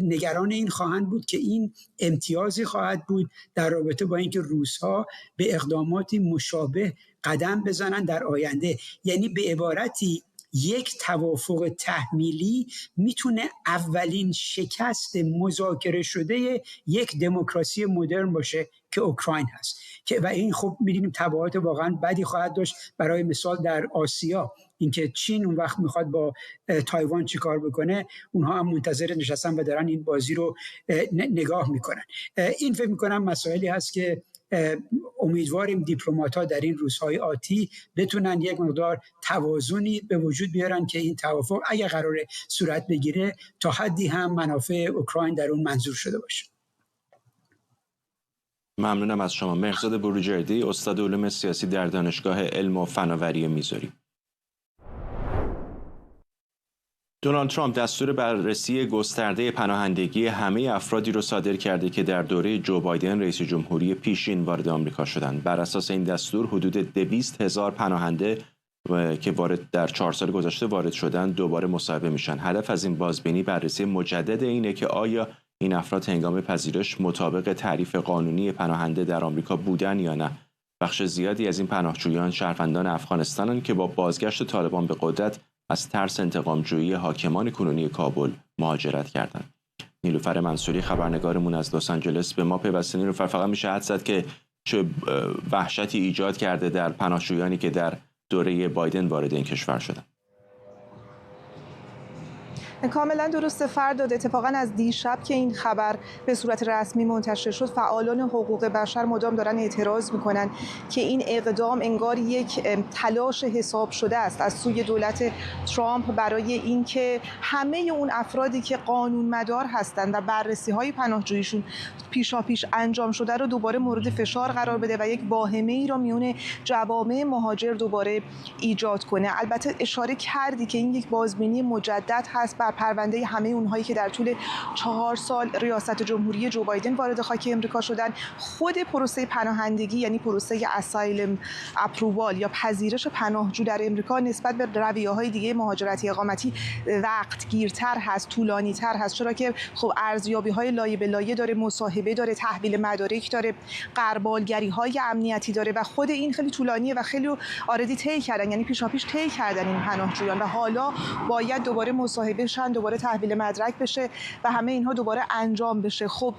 نگران این خواهند بود که این امتیازی خواهد بود در رابطه با اینکه روس‌ها به اقداماتی مشابه قدم بزنن در آینده. یعنی به عبارتی یک توافق تحمیلی میتونه اولین شکست مذاکره شده یک دموکراسی مدرن باشه که اوکراین هست، که و این خب می‌بینیم تبعات واقعا بدی خواهد داشت. برای مثال در آسیا اینکه چین اون وقت میخواد با تایوان چیکار بکنه، اونها هم منتظر نشستن و دارن این بازی رو نگاه میکنن. این فکر میکنم مسائلی هست که امیدواریم دیپلمات‌ها در این روزهای آتی بتونن یک مقدار توازنی به وجود بیارن که این توافق اگر قراره صورت بگیره تا حدی هم منافع اوکراین در اون منظور شده باشه. ممنونم از شما. مهرزاد بروجردی، استاد علوم سیاسی در دانشگاه علم و فناوری میزوری. دونالد ترامپ دستور بررسی گسترده پناهندگی همه افرادی را صادر کرده که در دوره جو بایدن رئیس جمهوری پیشین وارد آمریکا شدند. بر اساس این دستور حدود 200,000 پناهنده که در 4 سال گذشته وارد شدند دوباره مصاحبه میشن. هدف از این بازبینی بررسی مجدد اینه که آیا این افراد هنگام پذیرش مطابق تعریف قانونی پناهنده در آمریکا بودن یا نه. بخش زیادی از این پناهجویان شهروندان افغانستانند که با بازگشت طالبان به قدرت از ترس انتقام‌جویی حاکمان کنونی کابل مهاجرت کردند. نیلوفر منصوری خبرنگارمون از لس آنجلس به ما پیوسته. نیلوفر، فقط میشه حدس زد که چه وحشتی ایجاد کرده در پناهجویانی که در دوره بایدن وارد این کشور شدند. کاملا درسته فرداد. اتفاقا از دیشب که این خبر به صورت رسمی منتشر شد، فعالان حقوق بشر مدام دارن اعتراض میکنن که این اقدام انگار یک تلاش حساب شده است از سوی دولت ترامپ برای اینکه همه اون افرادی که قانون مدار هستند و بررسی های پناهجوییشون پیشاپیش انجام شده رو دوباره مورد فشار قرار بده و یک واهمه ای رو میون جوامع مهاجر دوباره ایجاد کنه. البته اشاره کردی که این یک بازبینی مجدد هست بر پرونده همه اونهایی که در طول 4 سال ریاست جمهوری جو بایدن وارد خاک امریکا شدن. خود پروسه پناهندگی یعنی پروسه اسایلم اپرووال یا پذیرش پناهجو در امریکا نسبت به رویه‌های دیگه مهاجرتی اقامتی وقتگیرتر هست، طولانی‌تر هست، چرا که خب ارزیابی‌های لایه به لایه داره، مصاحبه داره، تحویل مدارک داره، غربالگری‌های امنیتی داره و خود این خیلی طولانیه و خیلی آردی طی کردن، یعنی پیشاپیش طی کردن این پناهجویان و حالا باید دوباره مصاحبه شن، دوباره تحویل مدرک بشه و همه اینها دوباره انجام بشه. خب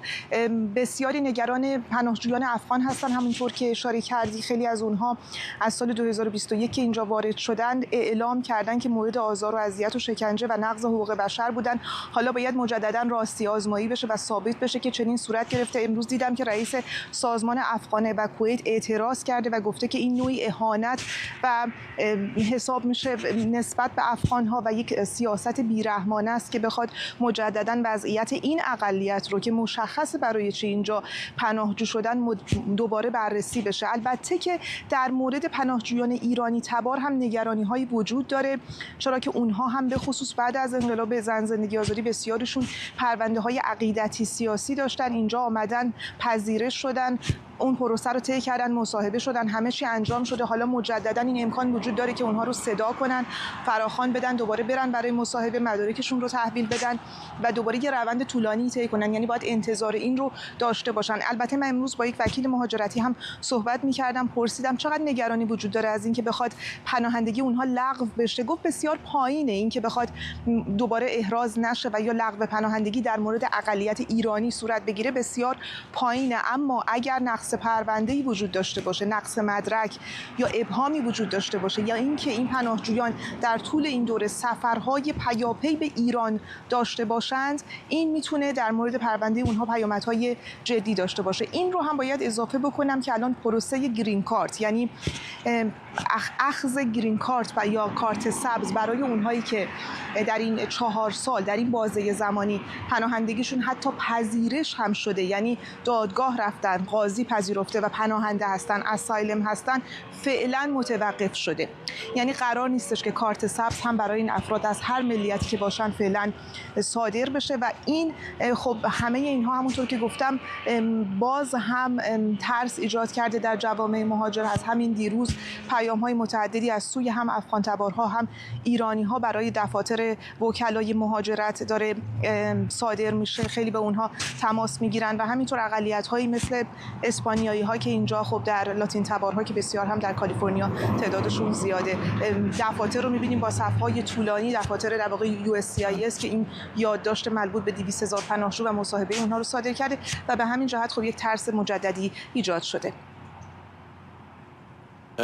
بسیاری نگران پناهجویان افغان هستن، همونطور که اشاره کردی خیلی از اونها از سال 2021 که اینجا وارد شدن اعلام کردن که مورد آزار و اذیت و شکنجه و نقض حقوق بشر بودن. حالا باید مجددا راستی آزمایی بشه و ثابت بشه که چنین صورت گرفته. امروز دیدم که رئیس سازمان افغان و کویت اعتراض کرده و گفته که این نوعی اهانت و حساب میشه نسبت به افغان‌ها و یک سیاست بیرحمانه است که بخواد مجددا وضعیت این اقلیت رو که مشخص برای چی اینجا پناهجو شدن دوباره بررسی بشه. البته که در مورد پناهجویان ایرانی تبار هم نگرانی‌هایی وجود داره، چرا که اونها هم به خصوص بعد از انقلاب زن زندگی آزادی بسیارشون پرونده‌های عقیدتی سیاسی داشتن، اینجا آمدن پذیرش شدن، اون پروسه رو طی کردن، مصاحبه شدن، همه چی انجام شده. حالا مجددا این امکان وجود داره که اونها رو صدا کنن، فراخوان بدن، دوباره برن برای مصاحبه، مدارکشون رو تحویل بدن و دوباره یه روند طولانی طی کنن. یعنی باید انتظار این رو داشته باشن. البته من امروز با یک وکیل مهاجرتی هم صحبت می‌کردم، پرسیدم چقدر نگرانی وجود داره از اینکه بخواد پناهندگی اونها لغو بشه. گفت بسیار پایینه اینکه بخواد دوباره احراز نشه و یا لغو پناهندگی در مورد اقلیت ایرانی صورت بگیره، بسیار پایینه. اما اگر نقص پرونده‌ای وجود داشته باشه، نقص مدرک یا ابهامی وجود داشته باشه یا اینکه این پناهجویان در طول این دوره سفرهای پیاپی به ایران داشته باشند، این میتونه در مورد پرونده اونها پیامدهای جدی داشته باشه. این رو هم باید اضافه بکنم که الان پروسه گرین کارت یعنی اخذ گرین کارت و یا کارت سبز برای اونهایی که در این 4 سال در این بازه زمانی پناهندگیشون حتی پذیرش هم شده، یعنی دادگاه رفتن، قاضی پذیرفته و پناهنده هستن، اسایلم هستن، فعلا متوقف شده. یعنی قرار نیستش که کارت سبز هم برای این افراد از هر ملیتی که باشن فعلا صادر بشه و این خب همه اینها همونطور که گفتم باز هم ترس ایجاد کرده در جوامع مهاجر. از همین دیروز پیام‌های متعددی از سوی هم افغان تبارها هم ایرانی‌ها برای دفاتر وکلای مهاجرت داره صادر میشه، خیلی به اونها تماس میگیرن و همینطور اقلیت‌هایی مثل اسپانیایی‌ها که اینجا خب در لاتین تبارها که بسیار هم در کالیفرنیا تعدادشون زیاده، دفاتر رو می‌بینیم با صف‌های طولانی، دفاتر در واقع USCIS که این یادداشت مربوط به 200,000 پناهجو و مصاحبه اونها رو صادر کرده و به همین جهت خب یک ترس مجددی ایجاد شده.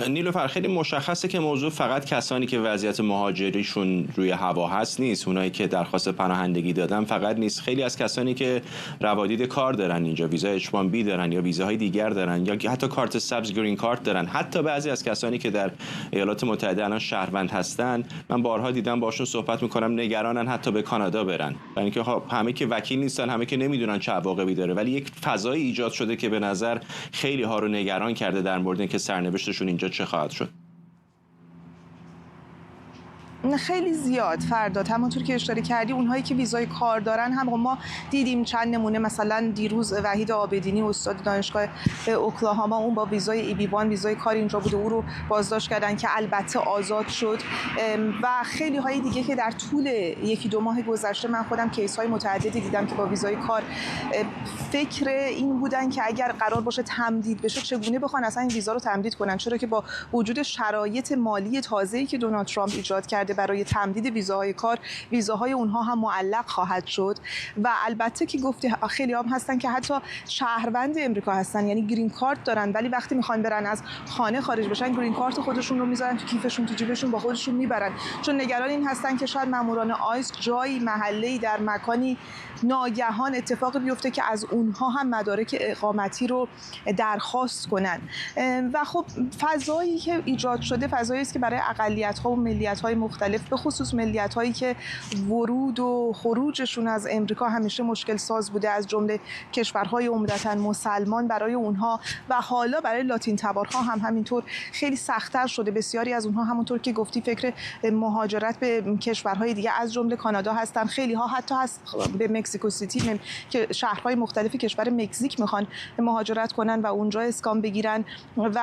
نیلوفر، خیلی مشخصه که موضوع فقط کسانی که وضعیت مهاجریشون روی هوا هست نیست، اونایی که درخواست پناهندگی دادن فقط نیست، خیلی از کسانی که روادید کار دارن اینجا، ویزای H1B دارن یا ویزاهای دیگر دارن یا حتی کارت سبز گرین کارت دارن، حتی بعضی از کسانی که در ایالات متحده الان شهروند هستن، من بارها دیدم باشون صحبت میکنم، نگرانن حتی به کانادا برن، برای اینکه همه که وکیل نیستن، همه که نمیدونن چه عواقبی داره، ولی یک فضایی ایجاد شده که به نظر خیلی ها رو نگران کرده در مورد اینکه سرنوشتشون اینجا چه خواهد شد. خیلی زیاد فرداد، همونطور که اشاره کردی اونهایی که ویزای کار دارن هم ما دیدیم چند نمونه، مثلا دیروز وحید آبدینی استاد دانشگاه اوکلاهاما، اون با ویزای EB1 ویزای کار اینجا بوده، او رو بازداشت کردن که البته آزاد شد و خیلی های دیگه که در طول 1-2 ماه گذشته من خودم کیس های متعددی دیدم که با ویزای کار فکر این بودن که اگر قرار باشه تمدید بشه چگونه بخوان اصلا این ویزا رو تمدید کنن، چرا که با وجود شرایط مالی تازه‌ای که دونالد ترامپ ایجاد کرده برای تمدید ویزاهای کار، ویزاهای اونها هم معلق خواهد شد. و البته که گفته خیلی هم هستن که حتی شهروند امریکا هستن، یعنی گرین کارت دارن، ولی وقتی میخوان برن از خانه خارج بشن گرین کارت خودشون رو میذارن تو کیفشون، تو جیبشون، با خودشون میبرن، چون نگران این هستن که شاید ماموران آیس جایی محله‌ای در مکانی ناگهان اتفاقی بیفته که از اونها هم مدارک اقامتی رو درخواست کنن. و خب فضایی که ایجاد شده فضایی است که برای اقلیت‌ها و ملیت‌های مختلف مختلف، به خصوص ملیت‌هایی که ورود و خروجشون از امریکا همیشه مشکل ساز بوده، از جمله کشورهای عمدتاً مسلمان، برای اونها و حالا برای لاتین تبارها هم همینطور خیلی سخت‌تر شده. بسیاری از اونها همونطور که گفتی فکر مهاجرت به کشورهای دیگه از جمله کانادا هستن. خیلی ها حتی هست به مکزیکو سیتی که شهرهای مختلف کشور مکزیک میخوان مهاجرت کنن و اونجا اسکان بگیرن و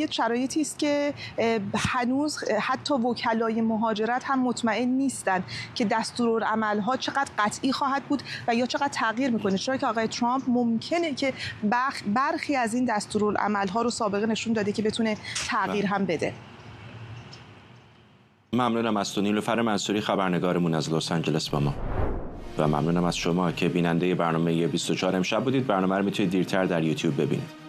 شرایطی است که هنوز حتی وکلای مهاجرت هم مطمئن نیستن که دستورالعمل‌ها چقدر قطعی خواهد بود و یا چقدر تغییر میکنه، چرا که آقای ترامپ ممکنه که برخی از این دستورالعمل‌ها رو سابقه نشون داده که بتونه تغییر هم بده. ممنونم از تو نیلوفر منصوری، خبرنگارمون از لس آنجلس با ما، و ممنونم از شما که بیننده برنامه 24 امشب بودید. برنامه رو میتونید دیرتر در یوتیوب ببینید.